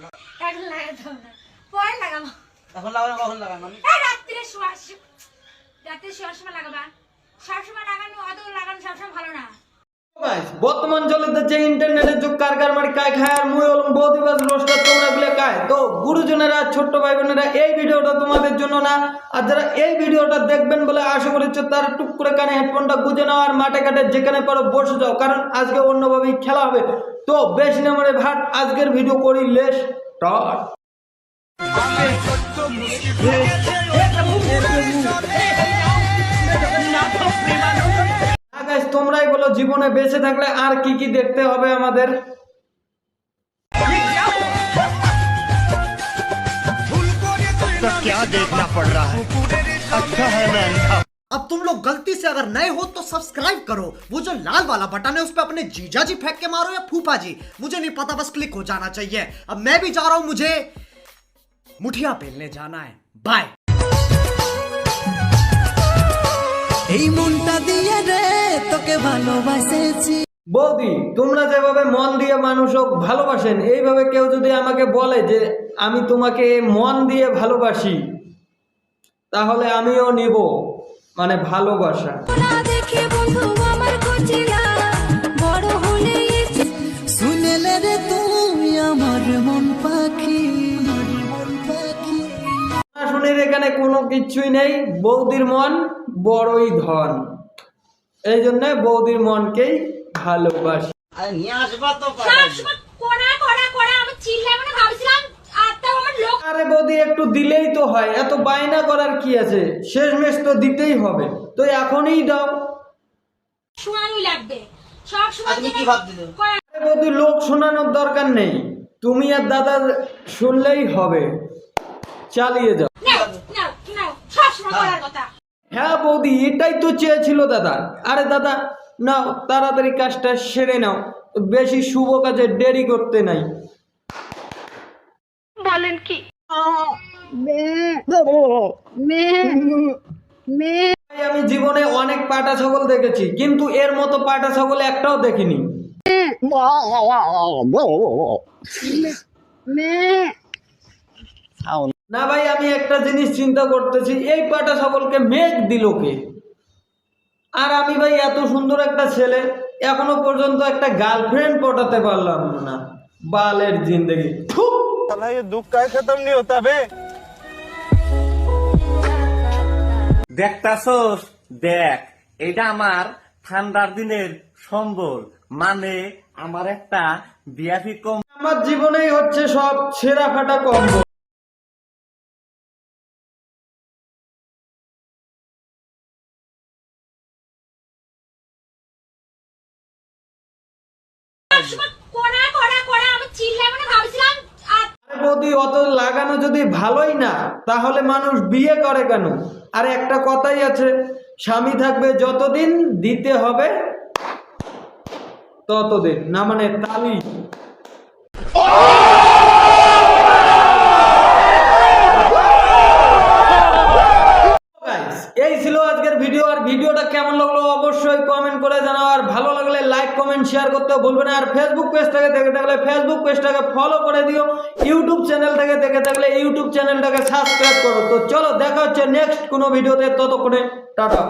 এখন লাগাতে হবে না, পরে লাগাবো। এখন লাগানো কখন লাগানো? রাত্রে শোয়ার সময় লাগাবা। সবসময় লাগানো, অত লাগানো সবসময় ভালো না। বর্তমান চলতে যে ইন্টারনেটের যুগ, কার কার মারি কায় খায় আর মুই হলাম বৌদিবাজ রোস্টার, তোমরা গুলো কায়। তো গুরুজনেরা, ছোট্ট ভাই বোনেরা, এই ভিডিওটা তোমাদের জন্য না। আর যারা এই ভিডিওটা দেখবেন বলে আশা করছি তারা টুক করে কানে হেডফোনটা গুঁজে নাও আর মাঠে ঘাটে যেখানে পারো বসে যাও, কারণ আজকে অন্যভাবেই খেলা হবে। তো বেশি না মানে ভাট, আজকের ভিডিও করি লেস স্টার্ট। তোমরাই বলো জীবনে বেঁচে থাকলে আর কি কি দেখতে হবে আমাদের। तो क्या देखना पड़ रहा है? अच्छा है मैं अंधा। अब तुम लोग गलती से अगर नए हो तो सब्सक्राइब करो, वो जो लाल वाला बटन है उस पे अपने जीजा जी फेंक के मारो या फूफा जी, मुझे नहीं पता, बस क्लिक हो जाना चाहिए। अब मैं भी जा रहा हूं, मुझे मुठिया पेलने जाना है। बाय। এই মনটা দিয়ে রে তোকে ভালোবাসেছি। বৌদি, তোমরা যেভাবে মন দিয়ে মানুষক ভালোবাসেন, এইভাবে কেউ যদি আমাকে বলে যে আমি তোমাকে মন দিয়ে ভালোবাসি, তাহলে আমিও নিব, মানে ভালোবাসা। শুনেলে রে তুই আমার মন পাখি। শুনির এখানে কোনো কিছুই নেই, বৌদির মন বড়ই ধন, এই জন্য বৌদির মনকেই ভালোবাসি। আরে নিয়ে আসবা তো সবসময় কোড়া কোড়া কোড়া আমি চিল্লাবো না ভাবছিলাম, আর তাও আমার লোক। আরে বৌদি, একটু দিলেই তো হয়, এত বায়না করার কি আছে, শেষমেশ তো দিতেই হবে, তো এখনই দাও। শোনানোই লাগবে সব সময়। তুমি কি ভাবছো? আরে বৌদি, লোক শোনানোর দরকার নেই, তুমি আর দাদা শুনলেই হবে, চালিয়ে যাও। নাও নাও নাও, সব সময় করার কথা। হ্যাঁ বৌদি, এটাই তো চেয়েছিল দাদা। আরে দাদা নাও, তাড়াতাড়ি কাজটা সেরে নাও, বেশি শুভ কাজে দেরি করতে নাই। বলেন কি? আমি জীবনে অনেক পাটা ছাগল দেখেছি, কিন্তু এর মতো পাটা ছাগল একটাও দেখিনি। না ভাই, আমি একটা জিনিস চিন্তা করতেছি, এই পাটা ছাগলকে মেঘ দিল কে? আর আমি ভাই এত সুন্দর একটা ছেলে, এখনো পর্যন্ত একটা গার্লফ্রেন্ড পটাতে পারলাম না। বালের জিন্দেগি। साला ये दुख का खत्म नहीं होता बे। দেখতাছস? দেখ, এটা আমার ঠান্ডার দিনের সম্বল, মানে আমার একটা বিয়াপি কম। আমার জীবনেই হচ্ছে সব ছেঁড়া ফাটা কম্বল। কোড়া কোড়া কোড়া আমি চিল্লাবো না ভাবছিলাম, আর বৌদি, অত লাগানো যদি ভালোই না, তাহলে মানুষ বিয়ে করে কেন? আর একটা কথাই আছে, স্বামী থাকবে যতদিন, দিতে হবে ততদিন, না মানে তালি। এই ছিল আজকের ভিডিও। আর ভিডিওটা কেমন লাগলো অবশ্যই কমেন্ট করে জানাও, আর ভালো লাগলে লাইক কমেন্ট শেয়ার করতে ভুলবে না। আর ফেসবুক পেজটাকে দেখে থাকলে ফেসবুক পেজটাকে ফলো করে দিও, ইউটিউব চ্যানেল থেকে দেখে থাকলে ইউটিউব চ্যানেলটাকে সাবস্ক্রাইব করো। তো চলো, দেখা হচ্ছে নেক্সট কোনো ভিডিওতে, ততক্ষণে টাটা।